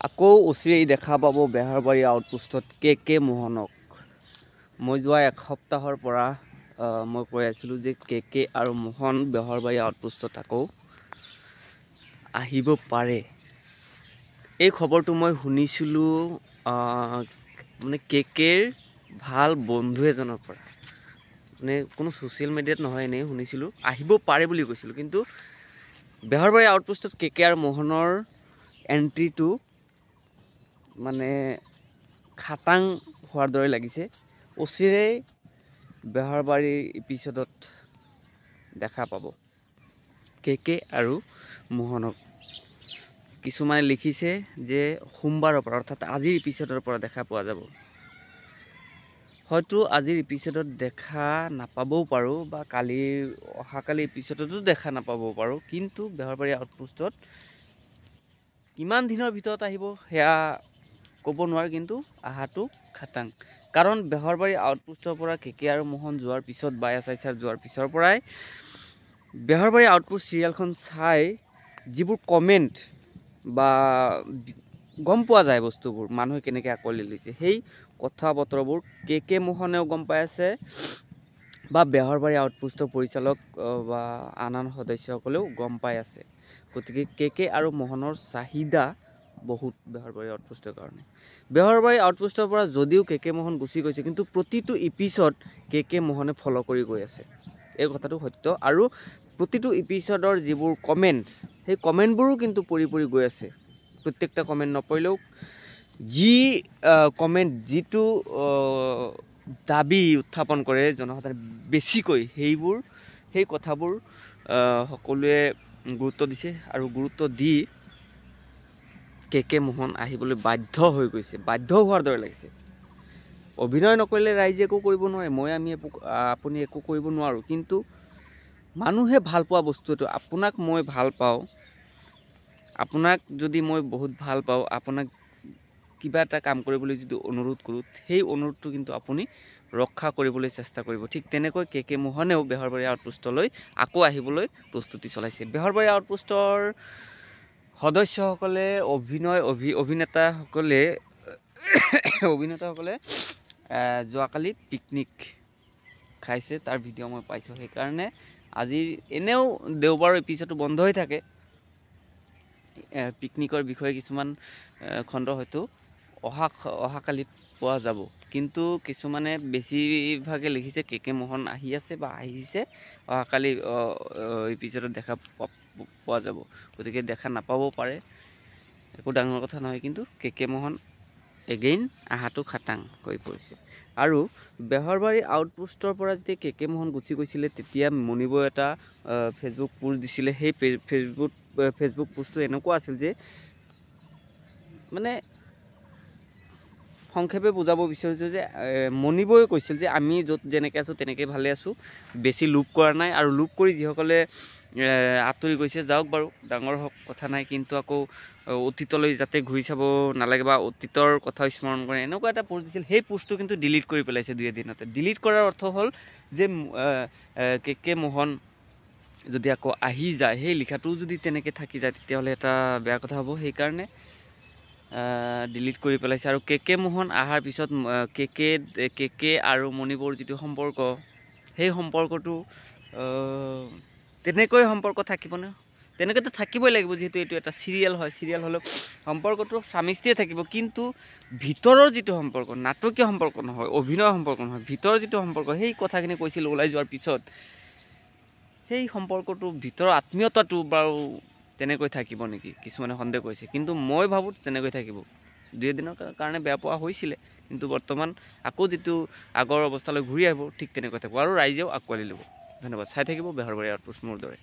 আকৌ ওচৰেই দেখা পাব বেহাৰবাৰী আউটপোষ্টত কে মোহনক। মই যোৱা এসপ্তাহৰ পৰা মই কৈ আছিলোঁ যে কে আৰু মোহন বেহাৰবাৰী আউটপোষ্টত আকৌ আহিব পাৰে। এই খবৰটো মই শুনিছিলোঁ মানে কেৰ ভাল বন্ধু এজনৰ পৰা, মানে কোনো ছ'চিয়েল মিডিয়াত নহয়, এনেই শুনিছিলোঁ আহিব পাৰে বুলি কৈছিলোঁ। কিন্তু বেহাৰবাৰী আউটপোষ্টত কে আৰু মোহনৰ এণ্ট্ৰিটো মানে খাটাং হোৱাৰ দৰে লাগিছে। ওচৰেই বেহাৰবাৰীৰ এপিছডত দেখা পাব কে আৰু মোহনক। কিছুমানে লিখিছে যে সোমবাৰৰ পৰা অৰ্থাৎ আজিৰ এপিছডৰ পৰা দেখা পোৱা যাব। হয়তো আজিৰ এপিছডত দেখা নাপাবও পাৰোঁ বা অহাকালি এপিছডতো দেখা নাপাবও পাৰোঁ। কিন্তু বেহাৰবাৰী আউটপোষ্টত কিমান দিনৰ ভিতৰত আহিব সেয়া ক'ব নোৱাৰে, কিন্তু আহাটো খাটাং। কাৰণ বেহাৰবাৰী আউটপোষ্টৰ পৰা কে আৰু মোহন যোৱাৰ পিছত বা SIR যোৱাৰ পিছৰ পৰাই বেহাৰবাৰী আউটপোষ্ট চিৰিয়েলখন চাই যিবোৰ কমেণ্ট বা গম পোৱা যায় বস্তুবোৰ, মানুহে কেনেকৈ আঁকোৱালি লৈছে, সেই কথা বতৰাবোৰ কে মোহনেও গম পাই আছে বা বেহাৰবাৰী আউটপোষ্টৰ পৰিচালক বা আন সদস্যসকলেও গম পাই আছে। গতিকে কে আৰু মোহনৰ চাহিদা বহুত বেহাৰবাৰী আউটপোষ্টৰ কাৰণে। বেহাৰবাৰী আউটপোষ্টৰ পৰা যদিও কে মোহন গুচি গৈছে, কিন্তু প্ৰতিটো এপিছড কে মোহনে ফ'ল' কৰি গৈ আছে, এই কথাটো সত্য। আৰু প্ৰতিটো এপিছডৰ যিবোৰ কমেণ্ট, সেই কমেণ্টবোৰো কিন্তু পৰি গৈ আছে। প্ৰত্যেকটা কমেণ্ট নপৰিলেও যি কমেণ্ট, যিটো দাবী উত্থাপন কৰে জনসাধাৰণে বেছিকৈ, সেই কথাবোৰ সকলোৱে গুৰুত্ব দিছে আৰু গুৰুত্ব দি কে মোহন আহিবলৈ বাধ্য হৈ গৈছে, বাধ্য হোৱাৰ দৰে লাগিছে। অভিনয় নকৰিলে ৰাইজে একো কৰিব নোৱাৰে, আপুনি একো কৰিব নোৱাৰোঁ। কিন্তু মানুহে ভাল পোৱা বস্তুটো, আপোনাক মই ভাল পাওঁ, আপোনাক যদি মই বহুত ভাল পাওঁ, আপোনাক কিবা এটা কাম কৰিবলৈ যদি অনুৰোধ কৰোঁ, সেই অনুৰোধটো কিন্তু আপুনি ৰক্ষা কৰিবলৈ চেষ্টা কৰিব। ঠিক তেনেকৈ কে মোহনেও বেহাৰবাৰী আউটপোষ্টলৈ আকৌ আহিবলৈ প্ৰস্তুতি চলাইছে। বেহাৰবাৰী আউটপোষ্টৰ সদস্যসকলে অভিনেতাসকলে যোৱাকালি পিকনিক খাইছে, তাৰ ভিডিঅ' মই পাইছোঁ। সেইকাৰণে আজি এনেও দেওবাৰৰ এপিছডটো বন্ধ হৈ থাকে, পিকনিকৰ বিষয়ে কিছুমান খণ্ড হয়তো অহাকালি পোৱা যাব। কিন্তু কিছুমানে বেছিভাগে লিখিছে কে মোহন আহি আছে বা আহিছে, অহাকালি এপিছডত দেখা পোৱা যাব। গতিকে দেখা নাপাবও পাৰে, একো ডাঙৰ কথা নহয়। কিন্তু কে মোহন এগেইন আহাটো খাটাং হৈ পৰিছে। আৰু বেহাৰবাৰী আউটপোষ্টৰ পৰা যেতিয়া কে মোহন গুচি গৈছিলে, তেতিয়া মণিবই এটা ফেচবুক পোষ্ট দিছিলে। সেই ফেচবুক পোষ্টটো এনেকুৱা আছিল যে, মানে সংক্ষেপে বুজাব বিচাৰিছোঁ যে মণিবই কৈছিল যে আমি য'ত যেনেকৈ আছোঁ তেনেকৈ ভালে আছোঁ, বেছি লোভ কৰা নাই। আৰু লোভ কৰি যিসকলে আঁতৰি গৈছে যাওক বাৰু, ডাঙৰ হওক, কথা নাই। কিন্তু আকৌ অতীতলৈ যাতে ঘূৰি চাব নালাগে বা অতীতৰ কথা স্মৰণ কৰে, এনেকুৱা এটা পোষ্ট দিছিল। সেই পোষ্টটো কিন্তু ডিলিট কৰি পেলাইছে 2 এদিনতে। ডিলিট কৰাৰ অৰ্থ হ'ল যে কে মোহন যদি আকৌ আহি যায়, সেই লিখাটোও যদি তেনেকৈ থাকি যায়, তেতিয়াহ'লে এটা বেয়া কথা হ'ব। সেইকাৰণে ডিলিট কৰি পেলাইছে। আৰু কে মোহন অহাৰ পিছত কে আৰু মণিবৰ যিটো সম্পৰ্ক, সেই সম্পৰ্কটো তেনেকৈ সম্পৰ্ক থাকিবনে? তেনেকৈতো থাকিবই লাগিব, যিহেতু এইটো এটা চিৰিয়েল হয়। চিৰিয়েল হ'লেও সম্পৰ্কটো স্বামী স্ত্ৰীয়ে থাকিব, কিন্তু ভিতৰৰ যিটো সম্পৰ্ক, নাটকীয় সম্পৰ্ক নহয়, অভিনয় সম্পৰ্ক নহয়, ভিতৰৰ যিটো সম্পৰ্ক, সেই কথাখিনি কৈছিল ওলাই যোৱাৰ পিছত, সেই সম্পৰ্কটো ভিতৰৰ আত্মীয়তাটো বাৰু তেনেকৈ থাকিব নেকি? কিছুমানে সন্দেহ কৰিছে, কিন্তু মই ভাবোঁ তেনেকৈ থাকিব। 2 এদিনৰ কাৰণে বেয়া পোৱা হৈছিলে, কিন্তু বৰ্তমান আকৌ যিটো আগৰ অৱস্থালৈ ঘূৰি আহিব, ঠিক তেনেকৈ থাকিব আৰু ৰাইজেও আঁকোৱালি ল'ব। ধন্যবাদ। চাই থাকিব বেহাৰবাৰী আউটপোষ্ট মোৰ দৰে।